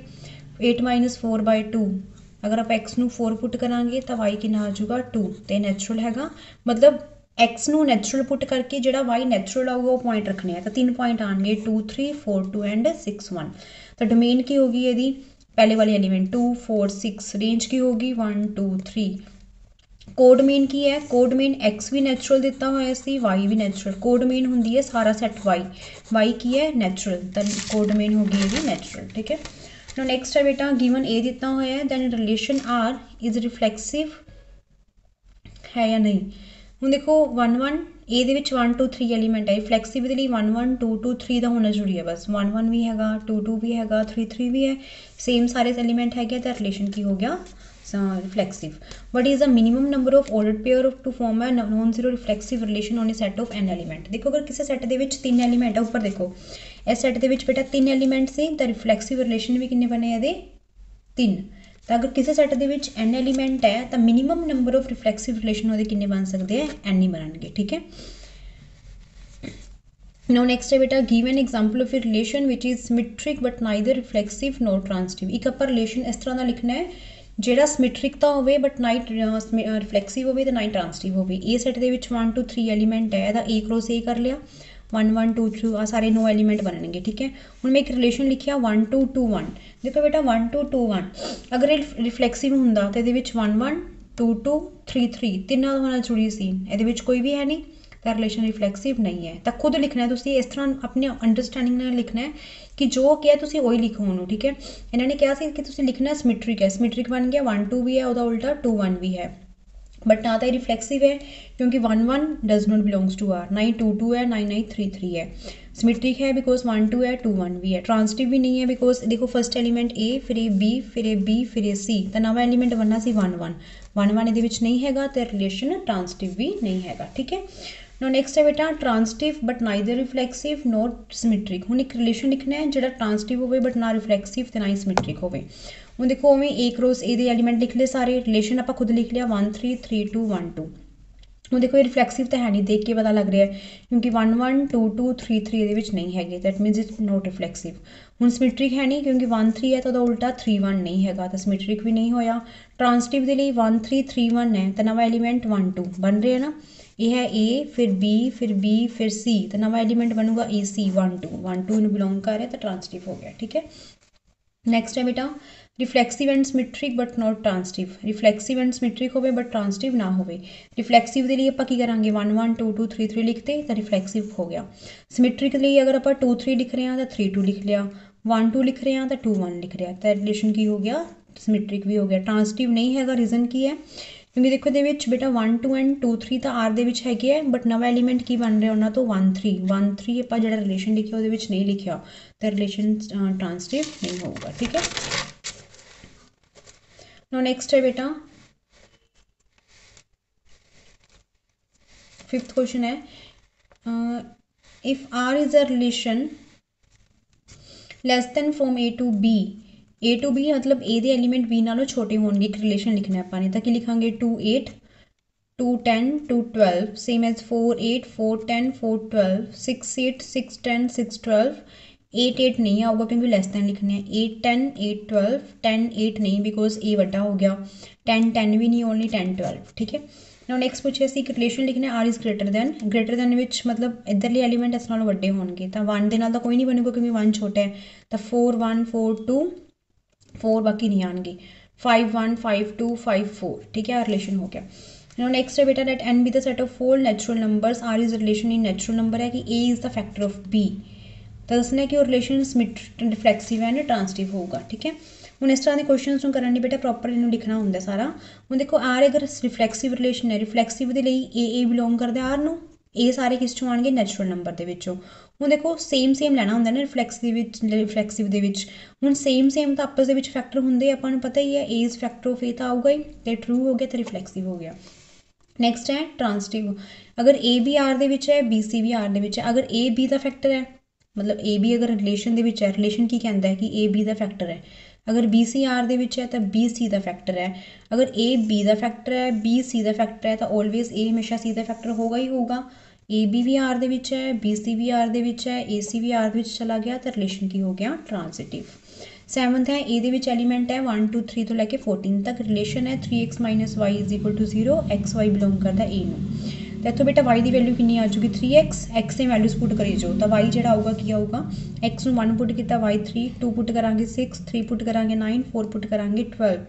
8 - 4/2, अगर आप x ਨੂੰ 4 ਪੁੱਟ ਕਰਾਂਗੇ ਤਾਂ y ਕਿੰਨਾ ਆ ਜਾਊਗਾ 2, ਤੇ ਨੈਚੁਰਲ ਹੈਗਾ। मतलब x ਨੂੰ ਨੈਚੁਰਲ ਪੁੱਟ ਕਰਕੇ ਜਿਹੜਾ y ਨੈਚੁਰਲ ਆਊਗਾ ਉਹ ਪੁਆਇੰਟ ਰੱਖਣੇ ਆ, ਤਾਂ 3 ਪੁਆਇੰਟ ਆਣਗੇ 2 3 4 2 एंड 6 1। ਤਾਂ ਡੋਮੇਨ ਕੀ ਹੋਗੀ ਇਹਦੀ, पहले वाली एलिमेंट 2 4 6, रेंज की होगी 1 2 3। कोड मेन की है, कोड मेन एक्स भी नैचुरल दिता हुआ सी, वाई भी नैचुरल। कोड मेन होंगी है सारा सैट वाई की है नैचुरल, तो कोड मेन होगी ये भी नैचुरल, ठीक है। नो नैक्सट है बेटा गिवन ए दिता हुआ है, दैन रिलेशन आर इज रिफ्लैक्सिव है या नहीं। ਹੁਣ देखो 1 1 ए ਦੇ ਵਿੱਚ 1 2 3 एलिमेंट है, रिफ्लैक्सिव ਦੇ ਲਈ 1 1 2 2 3 ਦਾ ਹੋਣਾ ਜ਼ਰੂਰੀ ਹੈ, बस 1 1 भी हैगा 2 2 भी हैगा 3 3 भी है, सेम सारे एलिमेंट है, तो रिलेशन की हो गया reflexive. What is the minimum number of ordered pair of to form a non-zero reflexive relation on a set of n element? देखो अगर किसी सेट ਦੇ ਵਿੱਚ 3 एलिमेंट है, ऊपर देखो इस सेट ਦੇ ਵਿੱਚ बेटा 3 एलिमेंट से तो रिफ्लैक्सिव रिलेशन भी कितने बने ਇਹਦੇ 3। तो अगर किसी सेट ਦੇ ਵਿੱਚ n एलिमेंट है तो मिनिमम नंबर ऑफ रिफ्लैक्सिव रिलेशन ਉਹਦੇ कितने बन सकते हैं, n ही बनणगे। ठीक है। Now next है बेटा give an example of a relation which is symmetric but neither reflexive nor transitive। एक ਆਪਾਂ रिलेशन इस तरह का लिखना है ਜਿਹੜਾ ਸਮਿਟ੍ਰਿਕ ਤਾਂ ਹੋਵੇ ਬਟ ਨਾ ਰਿਫਲੈਕਸਿਵ ਹੋਵੇ ਤੇ ਨਾ ਹੀ ਟ੍ਰਾਂਸਟਿਵ ਹੋਵੇ। ਇਹ ਸੈਟ ਦੇ ਵਿੱਚ 1 2 3 ਐਲੀਮੈਂਟ ਹੈ ਤਾਂ A क्रॉस A ਕਰ ਲਿਆ 1 1 2 2 ਆ ਸਾਰੇ 9 ਐਲੀਮੈਂਟ ਬਣਨਗੇ। ਠੀਕ ਹੈ। ਹੁਣ ਮੈਂ ਇੱਕ ਰਿਲੇਸ਼ਨ ਲਿਖਿਆ 1 2 2 1। ਦੇਖੋ ਬੇਟਾ 1 2 2 1 ਅਗਰ ਇਹ ਰਿਫਲੈਕਸਿਵ ਹੁੰਦਾ ਤਾਂ ਇਹਦੇ ਵਿੱਚ 1 1 2 2 3 3 ਤਿੰਨਾਂ ਨਾਲ ਜੁੜੀ ਸੀ, ਇਹਦੇ ਵਿੱਚ ਕੋਈ ਵੀ ਹੈ ਨਹੀਂ ਤਾਂ ਰਿਲੇਸ਼ਨ ਰਿਫਲੈਕਸਿਵ ਨਹੀਂ ਹੈ। ਤਾਂ ਖੁਦ ਲਿਖਣਾ ਤੁਸੀਂ ਇਸ ਤਰ੍ਹਾਂ ਆਪਣੇ ਅੰਡਰਸਟੈਂਡਿੰਗ ਨਾਲ ਲਿਖਣਾ ਹੈ कि जो किया तुसी वही लिखो ਉਹਨੂੰ। ठीक है। इन्होंने क्या सी कि तुसी लिखना सिमेट्रिक है, सिमेट्रिक बन गया 1 2 भी है ਉਹਦਾ उल्टा 2 1 भी है बट ना तो रिफ्लैक्सिव है क्योंकि 1 1 does not belongs to R, ना ही 2 2 है ना ही 3 3 है। सिमेट्रिक है बिकॉज 1 2 है 2 1 भी है। ट्रांसटिव भी नहीं है बिकॉज देखो फर्स्ट एलीमेंट ए फिर ए बी फिर ए बी फिर ए सी तो नवा एलीमेंट बनना सी 1 1 1 1 ਇਹਦੇ ਵਿੱਚ नहीं हैगा तो रिलेशन ट्रांसटिव भी नहीं हैगा। ठीक है। now next है बेटा transitive but neither reflexive nor symmetric. ਹੁਣ ਇੱਕ ਰਿਲੇਸ਼ਨ ਲਿਖਣਾ ਹੈ ਜਿਹੜਾ ट्रांसटिव ਹੋਵੇ ਬਟ ਨਾ ਰਿਫਲੈਕਸਿਵ ਤੇ ਨਾ ਹੀ ਸਿਮੈਟ੍ਰਿਕ ਹੋਵੇ। ਹੁਣ ਦੇਖੋ ਉਵੇਂ A क्रॉस A ਦੇ ਐਲੀਮੈਂਟ ਲਿਖ ਲਏ ਸਾਰੇ, ਰਿਲੇਸ਼ਨ ਆਪਾਂ ਖੁਦ ਲਿਖ ਲਿਆ 1 3 3 2 1 2। ਹੁਣ ਦੇਖੋ ਇਹ ਰਿਫਲੈਕਸਿਵ ਤਾਂ ਹੈ ਨਹੀਂ, ਦੇਖ ਕੇ ਪਤਾ ਲੱਗ ਰਿਹਾ ਹੈ ਕਿਉਂਕਿ 1 1 2 2 3 3 ਇਹਦੇ ਵਿੱਚ ਨਹੀਂ ਹੈਗੇ ਦੈਟ ਮੀਨਸ ਇਟਸ ਨੋਟ ਰਿਫਲੈਕਸਿਵ। ਹੁਣ ਸਿਮੈਟ੍ਰਿਕ ਹੈ ਨਹੀਂ ਕਿਉਂਕਿ 1 3 ਹੈ ਤਾਂ ਉਹਦਾ ਉਲਟਾ 3 1 ਨਹੀਂ ਹੈਗਾ ਤਾਂ ਸਿਮੈਟ੍ਰਿਕ ਵੀ ਨਹੀਂ ਹੋਇਆ। ट्रांसटिव ਦੇ ਲਈ 1 3 3 1 ਹੈ ਤਾਂ ਨਵਾਂ ਐਲੀਮੈਂਟ 1 2 ਬਣ ਰਿਹਾ ਨਾ। ये है A फिर B फिर B फिर C तो नवा एलिमेंट बनूगा AC 1 2 1 2 ਨੂੰ ਬਿਲੋਂਗ ਕਰ ਰਿਹਾ ਤਾਂ ट्रांसटिव हो गया। ठीक है। नेक्स्ट है बेटा reflexive and symmetric but not transitive. Reflexive and symmetric होवे बट ट्रांसटिव ना होवे। रिफ्लैक्सिव ਦੇ ਲਈ ਆਪਾਂ ਕੀ ਕਰਾਂਗੇ 1 1 2 2 3 3 ਲਿਖਤੇ ਤਾਂ ਰਿਫਲੈਕਸਿਵ ਹੋ ਗਿਆ। ਸਿਮੈਟ੍ਰਿਕ ਲਈ ਅਗਰ ਆਪਾਂ 2 3 ਲਿਖ ਰਹੇ ਹਾਂ ਤਾਂ 3 2 ਲਿਖ ਲਿਆ, 1 2 ਲਿਖ ਰਹੇ ਹਾਂ ਤਾਂ 2 1 ਲਿਖ ਰਿਹਾ ਤਾਂ ਰਿਲੇਸ਼ਨ ਕੀ ਹੋ ਗਿਆ, ਸਿਮੈਟ੍ਰਿਕ ਵੀ ਹੋ ਗਿਆ। ट्रांसटिव नहीं हैगा, रीजन की है क्योंकि देखो ਇਹਦੇ ਵਿੱਚ बेटा 1 2 एंड 2 3 ਤਾਂ R ਦੇ ਵਿੱਚ ਹੈਗੇ ਹੈ ਬਟ ਨਵਾਂ ਐਲੀਮੈਂਟ ਕੀ ਬਣ ਰਿਹਾ ਉਹਨਾਂ ਤੋਂ 1 3 1 3 ਆਪਾਂ ਜਿਹੜਾ ਰਿਲੇਸ਼ਨ ਲਿਖਿਆ ਉਹਦੇ ਵਿੱਚ ਨਹੀਂ ਲਿਖਿਆ ਤਾਂ ਰਿਲੇਸ਼ਨ ट्रांसटिव नहीं होगा। ठीक है। नाउ नेक्स्ट है बेटा 5th क्वेश्चन है if R is a relation less than from A to B A to B मतलब A ਦੇ ਐਲੀਮੈਂਟ B ਨਾਲੋਂ ਛੋਟੇ ਹੋਣਗੇ। ਇੱਕ ਰਿਲੇਸ਼ਨ ਲਿਖਣਾ ਆਪਾਂ ਨੇ ਤਾਂ ਕੀ ਲਿਖਾਂਗੇ 2 8 2 10 2 12 same as 4 8 4 10 4 12 6 8 6 10 6 12 8 8 नहीं आऊगा क्योंकि लेस दैन लिखने हैं 8 10 8 12 10 8 नहीं बिकॉज A ਵੱਡਾ हो गया 10 10 भी नहीं ओनली 10 12। ठीक है। नाउ नेक्स्ट पूछे ਅਸੀਂ ਇੱਕ ਰਿਲੇਸ਼ਨ ਲਿਖਣਾ R is greater than ਵਿੱਚ मतलब ਇੱਧਰਲੇ ਐਲੀਮੈਂਟ ਇਸ ਨਾਲੋਂ ਵੱਡੇ ਹੋਣਗੇ ਤਾਂ 1 ਦੇ ਨਾਲ ਤਾਂ ਕੋਈ ਨਹੀਂ ਬਣੂਗਾ क्योंकि 1 ਛੋਟਾ ਹੈ ਤਾਂ 4 1 4 2 4 बाकी नहीं आएंगे 5 1 5 2 5 4। ठीक है। रिलेशन हो गया। नाउ नेक्स्ट है बेटा let n be the set of 4 natural numbers R is relation in natural number है कि A is the factor of B तो दसना कि रिलेशन रिफ्लैक्सिव है ना ट्रांसटिव होगा। ठीक है। ਹੁਣ ਇਸ ਤਰ੍ਹਾਂ ਦੇ ਕੁਐਸਚਨਸ ਨੂੰ ਕਰਨ ਲਈ ਬੇਟਾ ਪ੍ਰੋਪਰ ਇਹਨੂੰ ਲਿਖਣਾ ਹੁੰਦਾ ਸਾਰਾ। ਹੁਣ ਦੇਖੋ R ਅਗਰ ਰਿਫਲੈਕਸਿਵ ਰਿਲੇਸ਼ਨ ਹੈ, ਰਿਫਲੈਕਸਿਵ ਦੇ ਲਈ A ਬਿਲੋਂਗ ਕਰਦਾ R ਨੂੰ, ਇਹ ਸਾਰੇ ਕਿਸ ਚੋਂ ਆਉਣਗੇ ਨੈਚੁਰਲ ਨੰਬਰ ਦੇ ਵਿੱਚੋਂ। ਹੁਣ ਦੇਖੋ ਸੇਮ ਲੈਣਾ ਹੁੰਦਾ ਨਾ ਰਿਫਲੈਕਸਿਵ ਦੇ ਵਿੱਚ ਹੁਣ ਸੇਮ ਤਾਂ ਆਪਸ ਦੇ ਵਿੱਚ ਫੈਕਟਰ ਹੁੰਦੇ ਆਪਾਂ ਨੂੰ ਪਤਾ ਹੀ ਹੈ A is factor of A ਤਾਂ ਆਊਗਾ ਹੀ ਤੇ ਟਰੂ ਹੋ ਗਿਆ ਤੇ ਰਿਫਲੈਕਸਿਵ ਹੋ ਗਿਆ। ਨੈਕਸਟ ਹੈ ट्रांसटिव अगर A भी R ਦੇ ਵਿੱਚ ਹੈ B C भी R ਦੇ ਵਿੱਚ ਹੈ अगर A B ਦਾ ਫੈਕਟਰ ਹੈ मतलब A B अगर रिलेशन ਦੇ ਵਿੱਚ ਹੈ ਰਿਲੇਸ਼ਨ ਕੀ ਕਹਿੰਦਾ ਹੈ ਕਿ A B ਦਾ ਫੈਕਟਰ ਹੈ अगर B C R ਦੇ ਵਿੱਚ ਹੈ ਤਾਂ B C ਦਾ ਫੈਕਟਰ ਹੈ अगर A B ਦਾ ਫੈਕਟਰ ਹੈ B C ਦਾ ਫੈਕਟਰ ਹੈ ਤਾਂ ਆਲਵੇਜ਼ A ਹਮੇਸ਼ਾ C ਦਾ ਫੈਕਟਰ ਹੋਗਾ ਹੀ ਹੋਗਾ। A B ਵੀ R ਦੇ ਵਿੱਚ ਹੈ B C ਵੀ R ਦੇ ਵਿੱਚ ਹੈ A C ਵੀ R ਦੇ ਵਿੱਚ ਚਲਾ ਗਿਆ ਤਾਂ ਰਿਲੇਸ਼ਨ ਕੀ ਹੋ ਗਿਆ ट्रांजिटिव। 7th है A ਦੇ ਵਿੱਚ ਐਲੀਮੈਂਟ ਹੈ 1 2 3 ਤੋਂ ਲੈ ਕੇ 14 ਤੱਕ ਰਿਲੇਸ਼ਨ ਹੈ 3x - y = 0 x y belong ਕਰਦਾ A ਨੂੰ ਤਾਂ ਇੱਥੋਂ ਬੇਟਾ y ਦੀ ਵੈਲਿਊ ਕਿੰਨੀ ਆ ਜੂਗੀ 3x x ਦੇ ਵੈਲਿਊਜ਼ ਪੁੱਟ ਕਰੀ ਜਾਓ ਤਾਂ y ਜਿਹੜਾ ਆਊਗਾ ਕੀ ਆਊਗਾ x ਨੂੰ 1 ਪੁੱਟ ਕੀਤਾ y 3 2 ਪੁੱਟ ਕਰਾਂਗੇ 6 3 ਪੁੱਟ ਕਰਾਂਗੇ 9 4 ਪੁੱਟ ਕਰਾਂਗੇ 12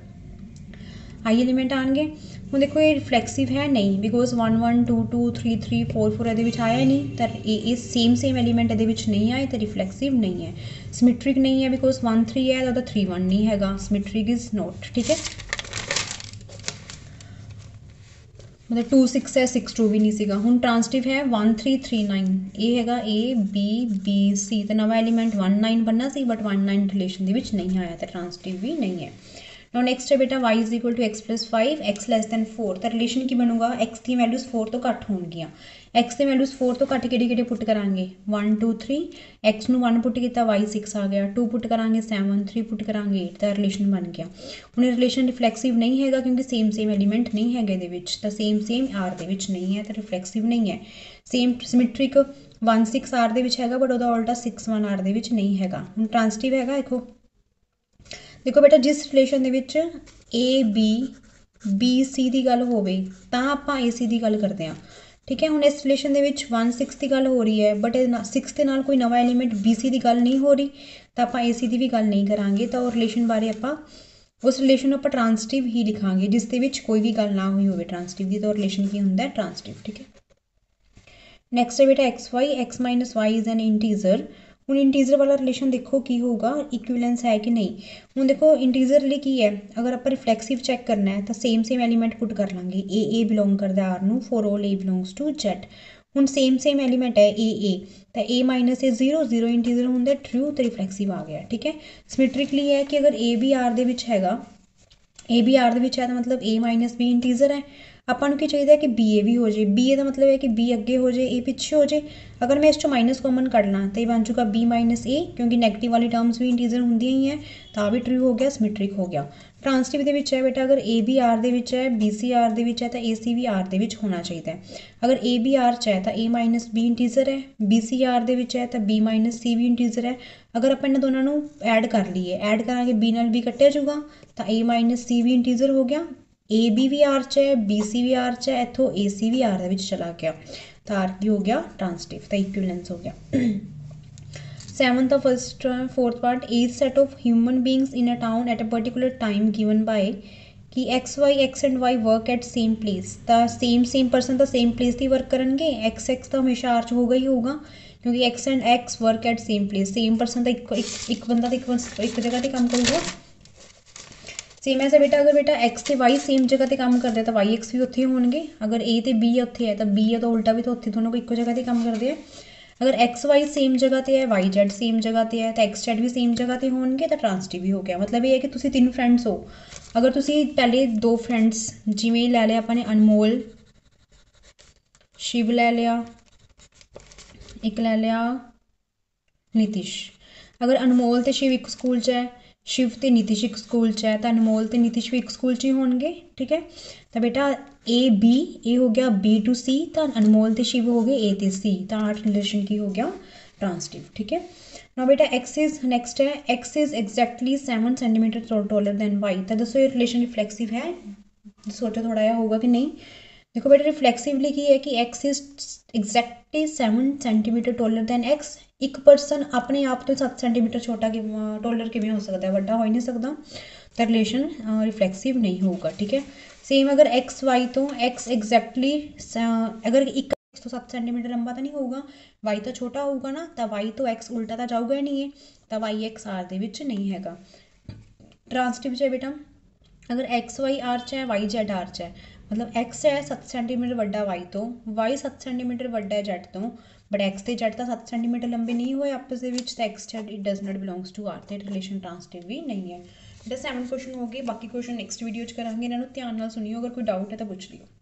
ਆਈ ਐਲੀਮੈਂਟ ਆਣਗੇ। ਹੁਣ ਦੇਖੋ ਇਹ ਰਿਫਲੈਕਸਿਵ ਹੈ ਨਹੀਂ ਬਿਕੋਜ਼ 1 1 2 2 3 3 4 4 ਇਹਦੇ ਵਿੱਚ ਆਇਆ ਨਹੀਂ ਤਾਂ ਇਹ ਸੇਮ ਐਲੀਮੈਂਟ ਇਹਦੇ ਵਿੱਚ ਨਹੀਂ ਆਏ ਤਾਂ ਰਿਫਲੈਕਸਿਵ ਨਹੀਂ ਹੈ। ਸਿਮੈਟ੍ਰਿਕ ਨਹੀਂ ਹੈ ਬਿਕੋਜ਼ 1 3 ਹੈ ਤਾਂ ਉਹਦਾ 3 1 ਨਹੀਂ ਹੈਗਾ ਸਿਮੈਟ੍ਰਿਕ ਇਜ਼ ਨੋਟ। ਠੀਕ ਹੈ। मतलब 2 6 है 6 2 भी नहीं सीगा। हुण ट्रांसटिव है 1 3 3 9 ये हैगा A B B C तो नवा एलीमेंट 1 9 बनना सी बट 1 9 रिलेशन दे विच नहीं आया तो ट्रांसटिव भी नहीं है। नाउ नेक्स्ट है बेटा y is equal to x plus 5 x less than 4 ਤਾਂ ਰਿਲੇਸ਼ਨ ਕੀ ਬਣੂਗਾ x ਦੀ ਵੈਲਿਊਜ਼ 4 ਤੋਂ ਘੱਟ ਹੋਣਗੀਆਂ x ਦੀ ਵੈਲਿਊਜ਼ 4 ਤੋਂ ਘੱਟ ਕਿਹੜੇ ਕਿਹੜੇ ਪੁੱਟ ਕਰਾਂਗੇ 1 2 3 x ਨੂੰ 1 ਪੁੱਟ ਕੀਤਾ y 6 ਆ ਗਿਆ 2 ਪੁੱਟ ਕਰਾਂਗੇ 7 3 ਪੁੱਟ ਕਰਾਂਗੇ 8 ਦਾ ਰਿਲੇਸ਼ਨ ਬਣ ਗਿਆ ਹੁਣ ਇਹ ਰਿਲੇਸ਼ਨ ਰਿਫਲੈਕਸਿਵ ਨਹੀਂ ਹੈਗਾ ਕਿਉਂਕਿ ਸੇਮ ਐਲੀਮੈਂਟ ਨਹੀਂ ਹੈਗੇ ਇਹਦੇ ਵਿੱਚ ਤਾਂ ਸੇਮ ਆਰ ਦੇ ਵਿੱਚ ਨਹੀਂ ਹੈ ਤਾਂ ਰਿਫਲੈਕਸਿਵ ਨਹੀਂ ਹੈ ਸੇਮ ਸਿਮੈਟ੍ਰਿਕ 1 6 ਆਰ ਦੇ ਵਿੱਚ ਹੈਗਾ ਬਟ ਉਹਦਾ ਉਲਟਾ 6 1 ਆਰ ਦੇ ਵਿੱਚ ਨਹੀਂ ਹੈਗਾ ਹੁਣ ਟ੍ਰਾਂਸਟਿਵ ਹੈਗਾ ਦੇਖੋ ਬੇਟਾ ਜਿਸ ਰਿਲੇਸ਼ਨ ਦੇ ਵਿੱਚ ABC ਦੀ ਗੱਲ ਹੋਵੇ ਤਾਂ ਆਪਾਂ AC ਦੀ ਗੱਲ ਕਰਦੇ ਹਾਂ ਠੀਕ ਹੈ ਹੁਣ ਇਸ ਰਿਲੇਸ਼ਨ ਦੇ ਵਿੱਚ 1 6 ਦੀ ਗੱਲ ਹੋ ਰਹੀ ਹੈ ਬਟ 6 ਦੇ ਨਾਲ ਕੋਈ ਨਵਾਂ ਐਲੀਮੈਂਟ BC ਦੀ ਗੱਲ ਨਹੀਂ ਹੋ ਰਹੀ ਤਾਂ ਆਪਾਂ AC ਦੀ ਵੀ ਗੱਲ ਨਹੀਂ ਕਰਾਂਗੇ ਤਾਂ ਉਹ ਰਿਲੇਸ਼ਨ ਬਾਰੇ ਆਪਾਂ ਉਸ ਰਿਲੇਸ਼ਨ ਨੂੰ ਆਪਾਂ ਟ੍ਰਾਂਸਟਿਵ ਹੀ ਲਿਖਾਂਗੇ ਜਿਸ ਦੇ ਵਿੱਚ ਕੋਈ ਵੀ ਗੱਲ ਨਾ ਹੋਈ ਹੋਵੇ ਟ੍ਰਾਂਸਟਿਵ ਦੀ ਤਾਂ ਉਹ ਰਿਲੇਸ਼ਨ ਕੀ ਹੁੰਦਾ ਹੈ ਟ੍ਰਾਂਸਟਿਵ ਠੀਕ ਹੈ ਨੈਕਸਟ ਹੈ ਬੇਟਾ x minus y is an integer ਹੁਣ ਇੰਟੀਜ਼ਰ ਵਾਲਾ ਰਿਲੇਸ਼ਨ ਦੇਖੋ ਕੀ ਹੋਊਗਾ ਇਕੁਇਵਲੈਂਸ ਹੈ ਕਿ ਨਹੀਂ ਹੁਣ ਦੇਖੋ ਇੰਟੀਜ਼ਰ ਲਈ ਕੀ ਹੈ ਅਗਰ ਆਪਾਂ ਰਿਫਲੈਕਸਿਵ ਚੈੱਕ ਕਰਨਾ ਹੈ ਤਾਂ ਸੇਮ ਐਲੀਮੈਂਟ ਪੁੱਟ ਕਰ ਲਾਂਗੇ a ਬਿਲੋਂਗ ਕਰਦਾ r ਨੂੰ for all a belongs to z ਹੁਣ ਸੇਮ ਐਲੀਮੈਂਟ ਹੈ a ਤਾਂ a ਮਾਈਨਸ a 0 ਇੰਟੀਜ਼ਰ ਹੁੰਦਾ ਟਰੂ ਤੇ ਰਿਫਲੈਕਸਿਵ ਆ ਗਿਆ ਠੀਕ ਹੈ ਸਿਮੈਟ੍ਰਿਕਲੀ ਹੈ ਕਿ ਅਗਰ a ਵੀ r ਦੇ ਵਿੱਚ ਹੈਗਾ a ਵੀ r ਦੇ ਵਿੱਚ ਹੈ ਤਾਂ ਮਤਲਬ a ਮਾਈਨਸ b ਇੰਟੀਜ਼ਰ ਹੈ ਆਪਾਂ ਨੂੰ ਕੀ ਚਾਹੀਦਾ ਕਿ BA ਵੀ ਹੋ ਜੇ BA ਦਾ ਮਤਲਬ ਹੈ ਕਿ B ਅੱਗੇ ਹੋ ਜੇ A ਪਿੱਛੇ ਹੋ ਜੇ ਅਗਰ ਮੈਂ ਇਸ ਚੋਂ ਮਾਈਨਸ ਕਾਮਨ ਕੱਢਣਾ ਤਾਂ ਇਹ ਬਣ ਜੂਗਾ B ਮਾਈਨਸ A ਕਿਉਂਕਿ ਨੈਗੇਟਿਵ ਵਾਲੀ ਟਰਮਸ ਵੀ ਇੰਟੀਜ਼ਰ ਹੁੰਦੀਆਂ ਹੀ ਹੈ ਤਾਂ ਵੀ ਟਰੂ ਹੋ ਗਿਆ ਸਿਮੈਟ੍ਰਿਕ ਹੋ ਗਿਆ ਟ੍ਰਾਂਸਟਿਵ ਦੇ ਵਿੱਚ ਹੈ ਬੇਟਾ ਅਗਰ A ਵੀ R ਦੇ ਵਿੱਚ ਹੈ BC R ਦੇ ਵਿੱਚ ਹੈ ਤਾਂ AC ਵੀ R ਦੇ ਵਿੱਚ ਹੋਣਾ ਚਾਹੀਦਾ ਹੈ ਅਗਰ A ਵੀ R 'ਚ ਹੈ ਤਾਂ A ਮਾਈਨਸ B ਇੰਟੀਜ਼ਰ ਹੈ BC R ਦੇ ਵਿੱਚ ਹੈ ਤਾਂ B ਮਾਈਨਸ C ਵੀ ਇੰਟੀਜ਼ਰ ਹੈ ਅਗਰ ਆਪਾਂ ਇਹਨਾਂ ਦੋਨਾਂ ਨੂੰ ਐਡ ਕਰ ਲਈਏ ਐਡ ਕਰਾਂਗੇ B ਨਾਲ B ਕੱਟਿਆ ਜੂਗਾ ਤਾਂ A ਮਾਈਨਸ C ਵੀ ਇੰਟੀਜ਼ਰ ਹੋ ਗਿਆ AB ਵੀ R 'ਚ ਹੈ BC ਵੀ R 'ਚ ਹੈ ਇੱਥੋਂ AC ਵੀ R ਦੇ ਵਿੱਚ ਚਲਾ ਗਿਆ ਤਾਂ R ਕੀ ਹੋ ਗਿਆ ਟ੍ਰਾਂਸਟਿਵ ਤਾਂ ਇਕੁਇਵਲੈਂਸ ਹੋ ਗਿਆ 7th of fourth part each set of human beings in a town at a particular time given by कि x and y work at same place ਤਾਂ same person ਤਾਂ same place ਦੀ work ਕਰਨਗੇ x ਤਾਂ ਹਮੇਸ਼ਾ R 'ਚ ਹੋਊਗਾ ਹੀ ਹੋਊਗਾ ਕਿਉਂਕਿ x and x work at same place same person ਤਾਂ ਇੱਕ ਬੰਦਾ ਤਾਂ ਇੱਕ ਜਗ੍ਹਾ 'ਤੇ ਕੰਮ ਕਰੂਗਾ ਸੇਮ ਐਸਾ ਬੇਟਾ ਅਗਰ ਬੇਟਾ x ਤੇ y ਸੇਮ ਜਗ੍ਹਾ 'ਤੇ ਕੰਮ ਕਰਦੇ ਤਾਂ y x ਵੀ ਉੱਥੇ ਹੋਣਗੇ ਅਗਰ A ਤੇ B ਉੱਥੇ ਹੈ ਤਾਂ B ਹੈ ਤਾਂ ਉਲਟਾ ਵੀ ਤਾਂ ਉੱਥੇ ਦੋਨੋਂ ਇੱਕੋ ਜਗ੍ਹਾ 'ਤੇ ਕੰਮ ਕਰਦੇ ਆ ਅਗਰ x y ਸੇਮ ਜਗ੍ਹਾ 'ਤੇ ਹੈ y z ਸੇਮ ਜਗ੍ਹਾ 'ਤੇ ਹੈ ਤਾਂ x z ਵੀ ਸੇਮ ਜਗ੍ਹਾ 'ਤੇ ਹੋਣਗੇ ਤਾਂ ਟ੍ਰਾਂਸਟਿਵ ਵੀ ਹੋ ਗਿਆ ਮਤਲਬ ਇਹ ਹੈ ਕਿ ਤੁਸੀਂ 3 ਫਰੈਂਡਸ ਹੋ ਅਗਰ ਤੁਸੀਂ ਪਹਿਲੇ 2 ਫਰੈਂਡਸ ਜਿਵੇਂ ਲੈ ਲਿਆ ਆਪਾਂ ਨੇ ਅਨਮੋਲ ਸ਼ਿਵ ਲੈ ਲਿਆ ਇੱਕ ਲੈ ਲਿਆ ਨਿਤਿਸ਼ ਅਗਰ ਅਨਮੋਲ ਤੇ ਸ਼ਿਵ ਇੱਕ ਸਕੂਲ 'ਚ ਹੈ शिव ਤੇ ਨੀਤਿਸ਼ ਇੱਕ ਸਕੂਲ 'ਚ ਹੈ ਤਾਂ ਅਨਮੋਲ ਤੇ ਨੀਤਿਸ਼ ਵੀ ਇੱਕ ਸਕੂਲ 'ਚ ਹੀ ਹੋਣਗੇ ਠੀਕ ਹੈ ਤਾਂ ਬੇਟਾ A ਹੋ ਗਿਆ B to C ਤਾਂ ਅਨਮੋਲ ਤੇ ਸ਼ਿਵ ਹੋ ਗਏ A ਤੇ C ਤਾਂ ਆਰ ਰਿਲੇਸ਼ਨ ਕੀ ਹੋ ਗਿਆ ਟ੍ਰਾਂਸਟਿਵ ਠੀਕ ਹੈ ਨਾ ਬੇਟਾ ਨੈਕਸਟ ਹੈ x is exactly 7 centimeter taller than y ਤਾਂ ਦੱਸੋ ਇਹ ਰਿਲੇਸ਼ਨ ਰਿਫਲੈਕਸਿਵ ਹੈ ਸੋਚੋ ਥੋੜਾ ਜਿਹਾ ਹੋਊਗਾ ਕਿ ਨਹੀਂ ਦੇਖੋ ਬੇਟਾ ਰਿਫਲੈਕਸਿਵਲੀ ਕੀ ਹੈ ਕਿ x is exactly 7 centimeter taller than x ਇੱਕ ਪਰਸਨ ਆਪਣੇ ਆਪ ਤੋਂ 7 ਸੈਂਟੀਮੀਟਰ ਛੋਟਾ ਟੋਲਰ ਕਿਵੇਂ ਹੋ ਸਕਦਾ ਵੱਡਾ ਹੋ ਹੀ ਨਹੀਂ ਸਕਦਾ ਤਾਂ ਰਿਲੇਸ਼ਨ ਰਿਫਲੈਕਸਿਵ ਨਹੀਂ ਹੋਊਗਾ ਠੀਕ ਹੈ ਸੇਮ ਅਗਰ x y ਤੋਂ x ਐਗਜ਼ੈਕਟਲੀ ਅਗਰ ਇੱਕ ਤੋਂ 7 ਸੈਂਟੀਮੀਟਰ ਲੰਬਾ ਤਾਂ ਨਹੀਂ ਹੋਊਗਾ y ਤਾਂ ਛੋਟਾ ਹੋਊਗਾ ਨਾ ਤਾਂ y ਤੋਂ x ਉਲਟਾ ਤਾਂ ਜਾਊਗਾ ਹੀ ਨਹੀਂ ਹੈ ਤਾਂ y x r ਦੇ ਵਿੱਚ ਨਹੀਂ ਹੈਗਾ ਟ੍ਰਾਂਸਟਿਵ 'ਚ ਹੈ ਬੇਟਾ ਅਗਰ x y r 'ਚ ਹੈ y z r 'ਚ ਹੈ ਮਤਲਬ x ਹੈ 7 ਸੈਂਟੀਮੀਟਰ ਵੱਡਾ y ਤੋਂ y 7 ਸੈਂਟੀਮੀਟਰ ਵੱਡਾ ਹੈ z ਤੋਂ बट x ਤੇ z ਤਾਂ 7 ਸੈਂਟੀਮੀਟਰ ਲੰਬੇ ਨਹੀਂ ਹੋਏ ਆਪਸ ਦੇ ਵਿੱਚ ਤਾਂ x z it does not belongs to r ਤੇ ਰਿਲੇਸ਼ਨ ਟ੍ਰਾਂਸਟਿਵ ਵੀ ਨਹੀਂ ਹੈ। ਇਹ 7 ਕੁਐਸਚਨ ਹੋ ਗਏ ਬਾਕੀ ਕੁਐਸਚਨ ਨੈਕਸਟ ਵੀਡੀਓ 'ਚ ਕਰਾਂਗੇ ਇਹਨਾਂ ਨੂੰ ਧਿਆਨ ਨਾਲ ਸੁਣਿਓ ਅਗਰ ਕੋਈ ਡਾਊਟ ਹੈ ਤਾਂ ਪੁੱਛ ਲਿਓ।